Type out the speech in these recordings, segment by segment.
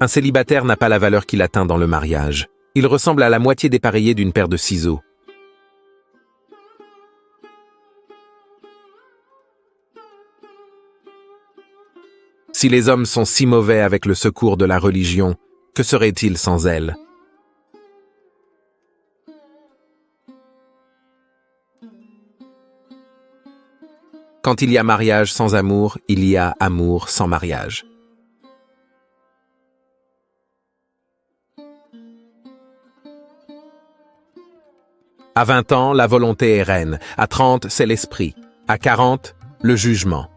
Un célibataire n'a pas la valeur qu'il atteint dans le mariage. Il ressemble à la moitié dépareillée d'une paire de ciseaux. Si les hommes sont si mauvais avec le secours de la religion, que seraient-ils sans elle? Quand il y a mariage sans amour, il y a amour sans mariage. À 20 ans, la volonté est reine. À 30, c'est l'esprit. À 40, le jugement.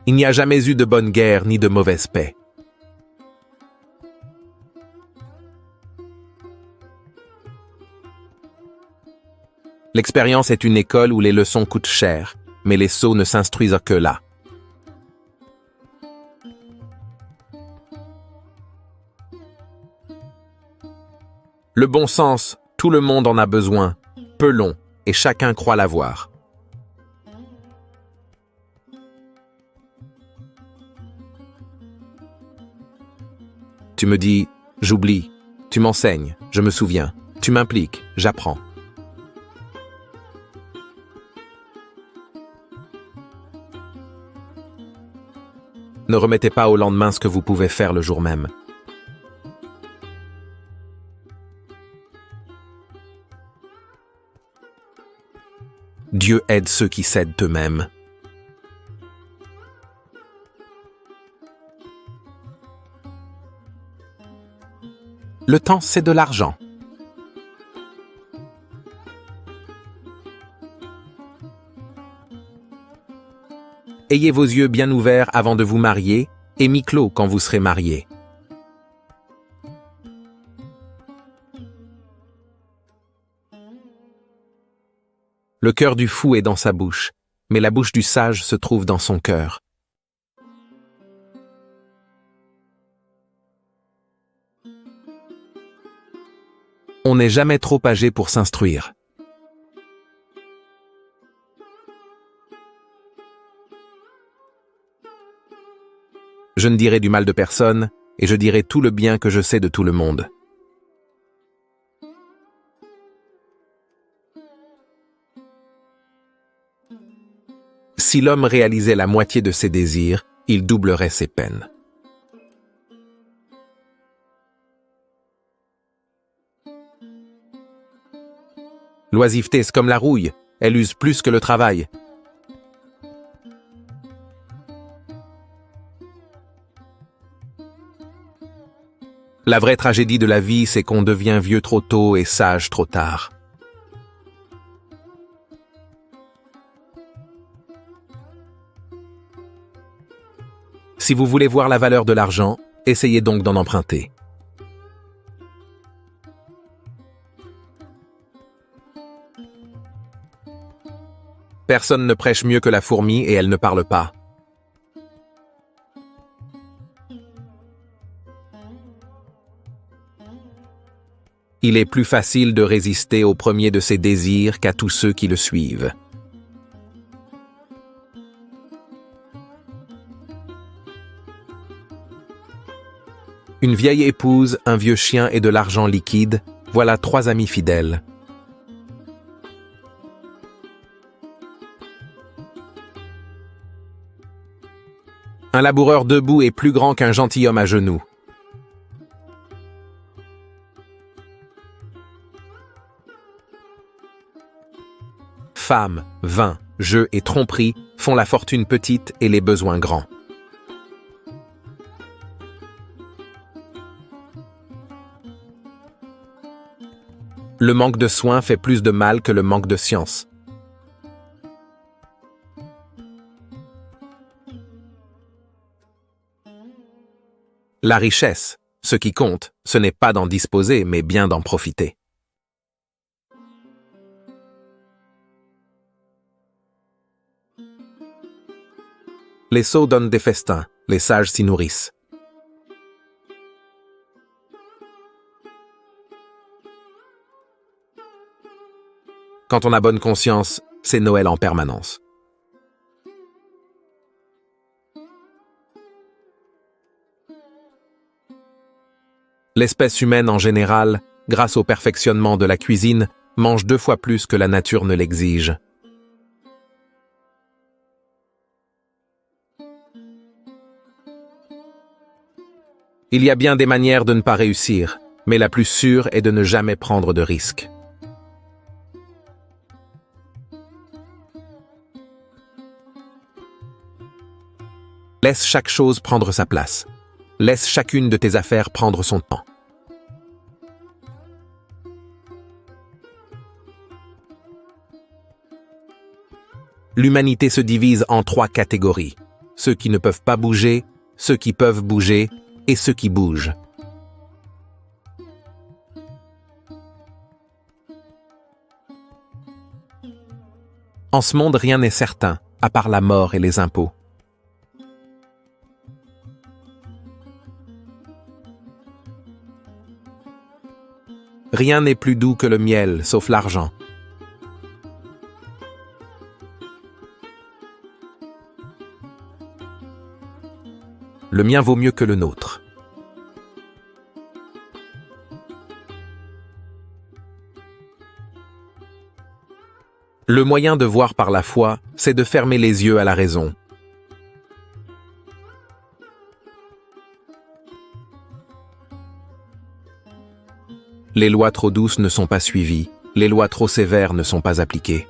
Il n'y a jamais eu de bonne guerre ni de mauvaise paix. L'expérience est une école où les leçons coûtent cher, mais les sots ne s'instruisent que là. Le bon sens, tout le monde en a besoin, peu long, et chacun croit l'avoir. Tu me dis, j'oublie, tu m'enseignes, je me souviens, tu m'impliques, j'apprends. Ne remettez pas au lendemain ce que vous pouvez faire le jour même. Dieu aide ceux qui cèdent eux-mêmes. Le temps, c'est de l'argent. Ayez vos yeux bien ouverts avant de vous marier et mi-clos quand vous serez mariés. Le cœur du fou est dans sa bouche, mais la bouche du sage se trouve dans son cœur. On n'est jamais trop âgé pour s'instruire. Je ne dirai du mal de personne, et je dirai tout le bien que je sais de tout le monde. Si l'homme réalisait la moitié de ses désirs, il doublerait ses peines. L'oisiveté, c'est comme la rouille, elle use plus que le travail. La vraie tragédie de la vie, c'est qu'on devient vieux trop tôt et sage trop tard. Si vous voulez voir la valeur de l'argent, essayez donc d'en emprunter. Personne ne prêche mieux que la fourmi et elle ne parle pas. Il est plus facile de résister au premier de ses désirs qu'à tous ceux qui le suivent. Une vieille épouse, un vieux chien et de l'argent liquide, voilà 3 amis fidèles. Un laboureur debout est plus grand qu'un gentilhomme à genoux. Femmes, vin, jeux et tromperies font la fortune petite et les besoins grands. Le manque de soins fait plus de mal que le manque de science. La richesse, ce qui compte, ce n'est pas d'en disposer, mais bien d'en profiter. Les sots donnent des festins, les sages s'y nourrissent. Quand on a bonne conscience, c'est Noël en permanence. L'espèce humaine en général, grâce au perfectionnement de la cuisine, mange 2 fois plus que la nature ne l'exige. Il y a bien des manières de ne pas réussir, mais la plus sûre est de ne jamais prendre de risques. Laisse chaque chose prendre sa place. Laisse chacune de tes affaires prendre son temps. L'humanité se divise en 3 catégories. Ceux qui ne peuvent pas bouger, ceux qui peuvent bouger et ceux qui bougent. En ce monde, rien n'est certain, à part la mort et les impôts. Rien n'est plus doux que le miel, sauf l'argent. Le mien vaut mieux que le nôtre. Le moyen de voir par la foi, c'est de fermer les yeux à la raison. Les lois trop douces ne sont pas suivies, les lois trop sévères ne sont pas appliquées.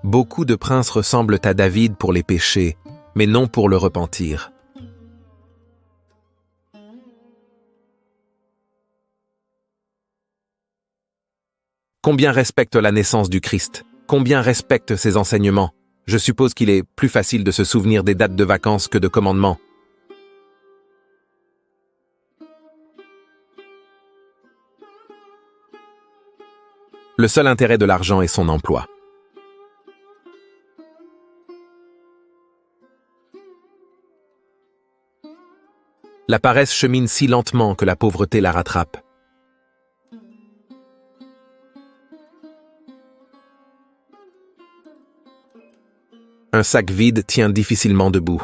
Beaucoup de princes ressemblent à David pour les péchés, mais non pour le repentir. Combien respecte la naissance du Christ? Combien respecte ses enseignements? Je suppose qu'il est plus facile de se souvenir des dates de vacances que de commandements. Le seul intérêt de l'argent est son emploi. La paresse chemine si lentement que la pauvreté la rattrape. Un sac vide tient difficilement debout.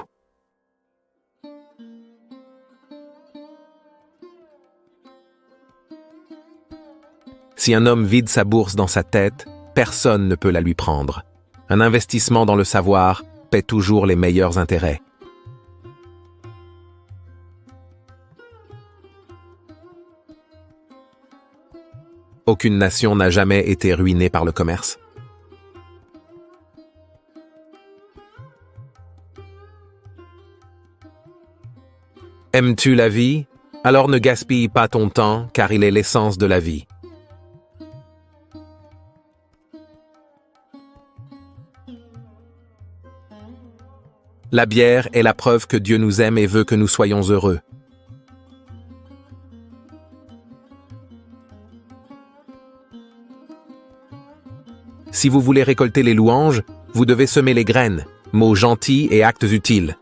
Si un homme vide sa bourse dans sa tête, personne ne peut la lui prendre. Un investissement dans le savoir paie toujours les meilleurs intérêts. Aucune nation n'a jamais été ruinée par le commerce. Aimes-tu la vie? Alors ne gaspille pas ton temps, car il est l'essence de la vie. La bière est la preuve que Dieu nous aime et veut que nous soyons heureux. Si vous voulez récolter les louanges, vous devez semer les graines, mots gentils et actes utiles.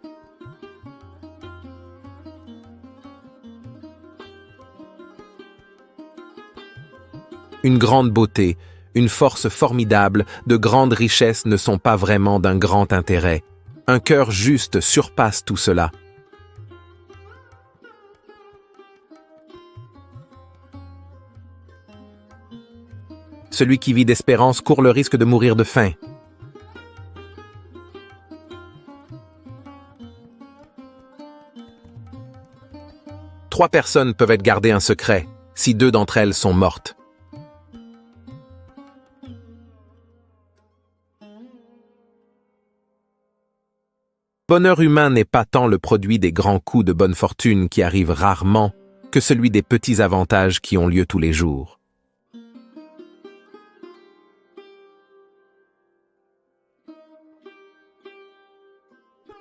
Une grande beauté, une force formidable, de grandes richesses ne sont pas vraiment d'un grand intérêt. Un cœur juste surpasse tout cela. Celui qui vit d'espérance court le risque de mourir de faim. Trois personnes peuvent être gardées un secret, si 2 d'entre elles sont mortes. Bonheur humain n'est pas tant le produit des grands coups de bonne fortune qui arrivent rarement que celui des petits avantages qui ont lieu tous les jours.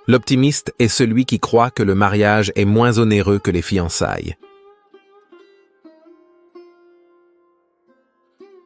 L'optimiste est celui qui croit que le mariage est moins onéreux que les fiançailles.